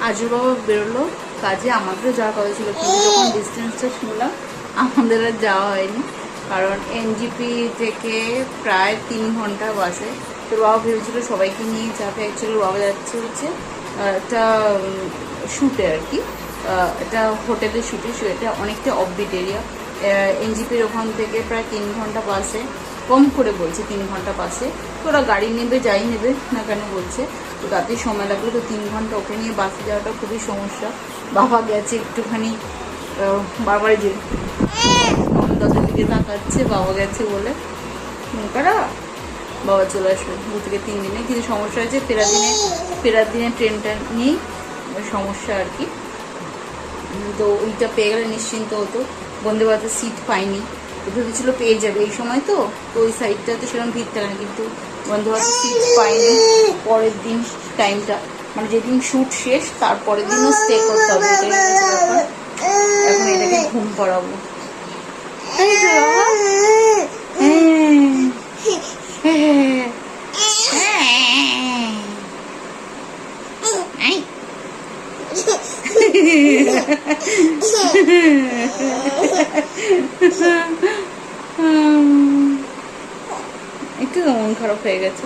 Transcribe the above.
আজু বাবা বেরোলো কাজে, আমাদেরও যাওয়ার কথা ছিল, কিন্তু যখন ডিস্টেন্সটা শুনলাম আমাদের আর যাওয়া হয়নি, কারণ এনজিপি থেকে প্রায় 3 ঘন্টা বাসে। তো বাবা ভেবেছিল সবাইকে নিয়ে যাবে, অ্যাকচুয়ালি বাবা যাচ্ছে হচ্ছে একটা শ্যুটে আর কি, এটা হোটেলের শ্যুটে, এটা অনেকটা অফবিট এরিয়া। এনজিপির ওখান থেকে প্রায় 3 ঘন্টা বাসে, কম করে বলছে 3 ঘন্টা বাসে। তো ওরা গাড়ি নেবে, যাই নেবে না কেন বলছে, তো তাতে সময় লাগলো। তো 3 ঘন্টা ওকে নিয়ে বাসে যাওয়াটা খুবই সমস্যা। বাবা গেছে একটুখানি, বাবার যে দশের দিকে তাকাচ্ছে, বাবা গেছে বলে কারা বাবা চলে আসবে 2 থেকে 3 দিনে। কিন্তু সমস্যা হয়েছে ফেরার দিনে ট্রেনটা নিয়েই সমস্যা আর কি। তো ওইটা পেয়ে গেলে নিশ্চিন্ত হতো। বন্দে ভারতের সিট পাইনি, তো ভেবেছিল পেয়ে যাবে এই সময়, তো ওই সাইডটাতে সেরকম ভিড় থাকে না, কিন্তু বন্দে ভারতের সিট পাইনি। পরের দিন টাইমটা মানে যেদিন শ্যুট শেষ তারপরের দিনও স্টে করতে হবে, এটাই হচ্ছে ব্যাপার। এখন এটাকে ঘুম পাড়াবো। তাই তো বাবা, একটু মন খারাপ হয়ে গেছে।